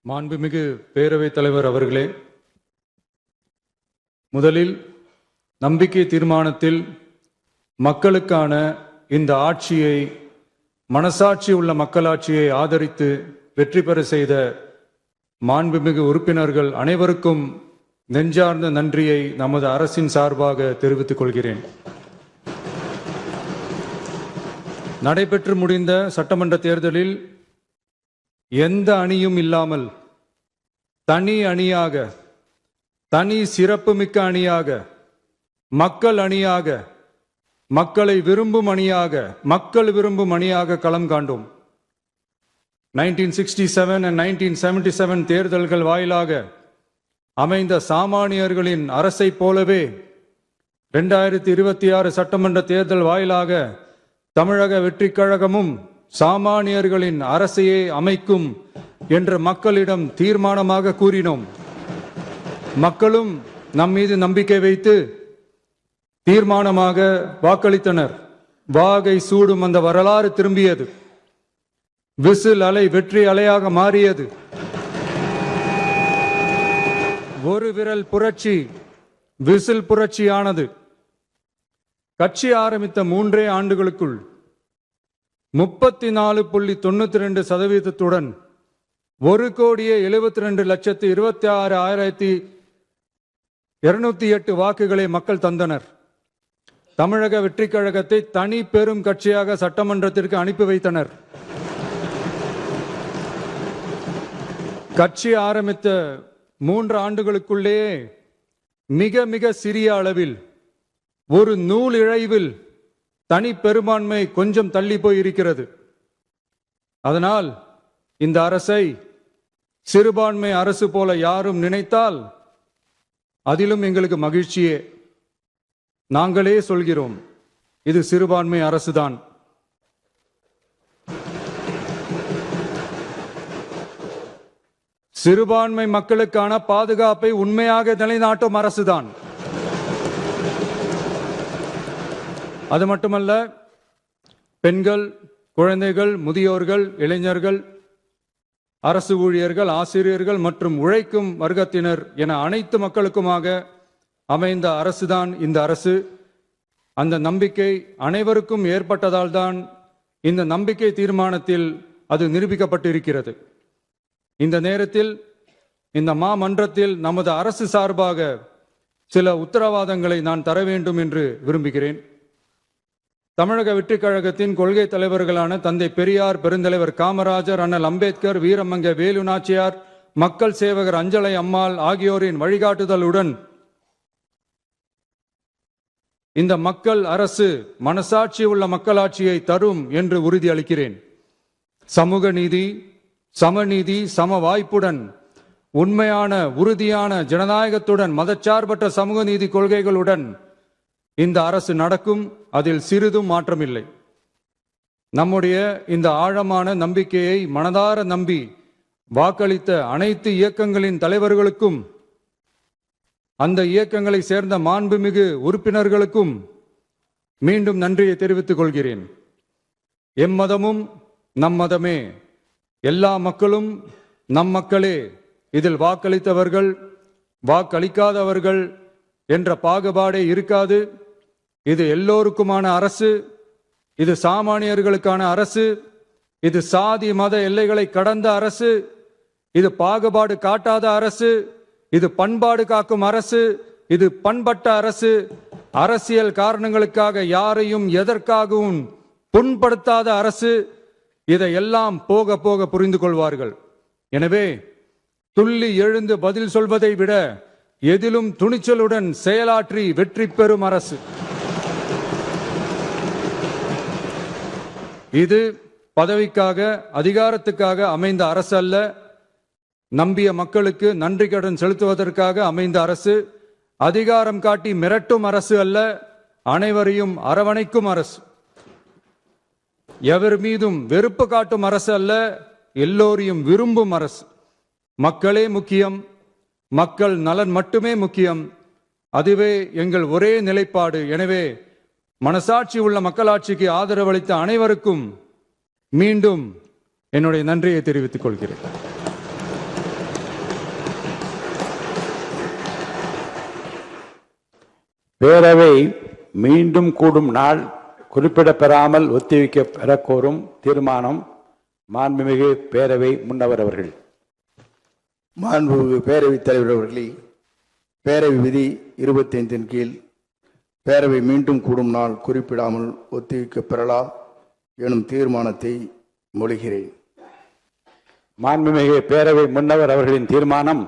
மாண்புமிகு பேரவைத் தலைவர் அவர்களே, முதலில் நம்பிக்கை தீர்மானத்தில் மக்களுக்கான இந்த ஆட்சியை, மனசாட்சி உள்ள மக்களாட்சியை ஆதரித்து வெற்றி பெற செய்த மாண்புமிகு உறுப்பினர்கள் அனைவருக்கும் நெஞ்சார்ந்த நன்றியை நமது அரசின் சார்பாக தெரிவித்துக் கொள்கிறேன். நடைபெற்று முடிந்த சட்டமன்ற தேர்தலில் எந்த அணியும் இல்லாமல் தனி அணியாக, தனி சிறப்புமிக்க அணியாக, மக்கள் அணியாக, மக்களை விரும்பும் அணியாக, மக்கள் விரும்பும் அணியாக களம் காண்டோம். 1967 and 1977 தேர்தல்கள் வாயிலாக அமைந்த சாமானியர்களின் அரசை போலவே 2026 சட்டமன்ற தேர்தல் வாயிலாக தமிழக வெற்றிக் கழகமும் சாமானியர்களின் அரசையே அமைக்கும் என்று மக்களிடம் தீர்மானமாக கூறினோம். மக்களும் நம் மீது நம்பிக்கை வைத்து தீர்மானமாக வாக்களித்தனர். வாகை சூடும் அந்த வரலாறு திரும்பியது. விசில் அலை வெற்றி அலையாக மாறியது. ஒரு விரல் புரட்சி விசில் புரட்சியானது. கட்சி ஆரம்பித்த 3 ஆண்டுகளுக்குள் 34.92% 1,72,26,208 வாக்குகளை மக்கள் தந்தனர். தமிழக வெற்றிக் கழகத்தை தனி பெரும் கட்சியாக சட்டமன்றத்திற்கு அனுப்பி வைத்தனர். கட்சி ஆரம்பித்த 3 ஆண்டுகளுக்குள்ளேயே மிக மிக சிறிய அளவில், ஒரு நூல் இழைவில் தனி பெரும்பான்மை கொஞ்சம் தள்ளி போயிருக்கிறது. அதனால் இந்த அரசை சிறுபான்மை அரசு போல யாரும் நினைத்தால் அதிலும் எங்களுக்கு மகிழ்ச்சியே. நாங்களே சொல்கிறோம், இது சிறுபான்மை அரசுதான். சிறுபான்மை மக்களுக்கான பாதுகாப்பை உண்மையாக நிலைநாட்டும் அரசுதான். அது மட்டுமல்ல, பெண்கள், குழந்தைகள், முதியோர்கள், இளைஞர்கள், அரசு ஊழியர்கள், ஆசிரியர்கள் மற்றும் உழைக்கும் வர்க்கத்தினர் என அனைத்து மக்களுக்குமாக அமைந்த அரசுதான் இந்த அரசு. அந்த நம்பிக்கை அனைவருக்கும் ஏற்பட்டதால் தான் இந்த நம்பிக்கை தீர்மானத்தில் அது நிரூபிக்கப்பட்டிருக்கிறது. இந்த நேரத்தில் இந்த மாமன்றத்தில் நமது அரசு சார்பாக சில உத்தரவாதங்களை நான் தர வேண்டும் என்று விரும்புகிறேன். தமிழக வெற்றிக் கழகத்தின் கொள்கை தலைவர்களான தந்தை பெரியார், பெருந்தலைவர் காமராஜர், அண்ணல் அம்பேத்கர், வீரமங்க வேலு நாச்சியார், மக்கள் சேவகர் அஞ்சலை அம்மாள் ஆகியோரின் வழிகாட்டுதலுடன் இந்த மக்கள் அரசு மனசாட்சி உள்ள மக்களாட்சியை தரும் என்று உறுதியளிக்கிறேன். சமூக நீதி, சமநீதி, சம வாய்ப்புடன், உண்மையான உறுதியான ஜனநாயகத்துடன், மதச்சார்பற்ற சமூக நீதி கொள்கைகளுடன் இந்த அரசு நடக்கும். அதில் சிறிதும் மாற்றமில்லை. நம்முடைய இந்த ஆழமான நம்பிக்கையை மனதார நம்பி வாக்களித்த அனைத்து இயக்கங்களின் தலைவர்களுக்கும், அந்த இயக்கங்களை சேர்ந்த மாண்புமிகு உறுப்பினர்களுக்கும் மீண்டும் நன்றியை தெரிவித்துக் கொள்கிறேன். எம்மதமும் நம் மதமே, எல்லா மக்களும் நம் மக்களே, இதில் வாக்களித்தவர்கள் வாக்களிக்காதவர்கள் என்ற பாகுபாடே இருக்காது. இது எல்லோருக்குமான அரசு. இது சாமானியர்களுக்கான அரசு. இது சாதி மத எல்லைகளை கடந்த அரசு. இது பாகுபாடு காட்டாத அரசு. இது பண்பாடு காக்கும் அரசு. இது பண்பட்ட அரசு. அரசியல் காரணங்களுக்காக யாரையும் எதற்காகவும் புண்படுத்தாத அரசு. இதையெல்லாம் போக போக புரிந்து கொள்வார்கள். எனவே துள்ளி எழுந்து பதில் சொல்வதை விட எதிலும் துணிச்சலுடன் செயலாற்றி வெற்றி பெறும் அரசு இது. பதவிக்காக, அதிகாரத்துக்காக அமைந்த அரசு அல்ல. நம்பிய மக்களுக்கு நன்றி கடன் செலுத்துவதற்காக அமைந்த அரசு. அதிகாரம் காட்டி மிரட்டும் அரசு அல்ல, அனைவரையும் அரவணைக்கும் அரசு. எவர் மீதும் வெறுப்பு காட்டும் அரசு அல்ல, எல்லோரையும் விரும்பும் அரசு. மக்களே முக்கியம், மக்கள் நலன் மட்டுமே முக்கியம். அதுவே எங்கள் ஒரே நிலைப்பாடு. எனவே மனசாட்சி உள்ள மக்களாட்சிக்கு ஆதரவளித்த அனைவருக்கும் மீண்டும் என்னுடைய நன்றியை தெரிவித்துக் கொள்கிறேன். பேரவை மீண்டும் கூடும் நாள் குறிப்பிடப்பெறாமல் ஒத்திவைக்க பெறக்கோரும் தீர்மானம். மாண்புமிகு பேரவை முன்னவர் அவர்கள். மாண்புமிகு பேரவைத் தலைவர் அவர்களே, பேரவை விதி 25 கீழ் பேரவை மீண்டும் கூடும் நாள் குறிப்பிடாமல் ஒத்திவைக்க பெறலா எனும் தீர்மானத்தை மொழிகிறேன். மாண்புமிகு பேரவை முன்னவர் அவர்களின் தீர்மானம்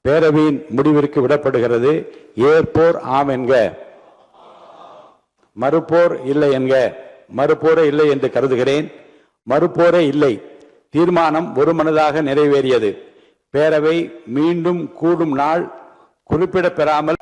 பேரவையின் முடிவிற்கு விடப்படுகிறது. ஏற்போர் ஆம் என்க, மறுப்போர் இல்லை என்க. மறுப்போரே இல்லை என்று கருதுகிறேன். மறுப்போரே இல்லை. தீர்மானம் ஒருமனதாக நிறைவேறியது. பேரவை மீண்டும் கூடும் நாள் குறிப்பிடப்பெறாமல்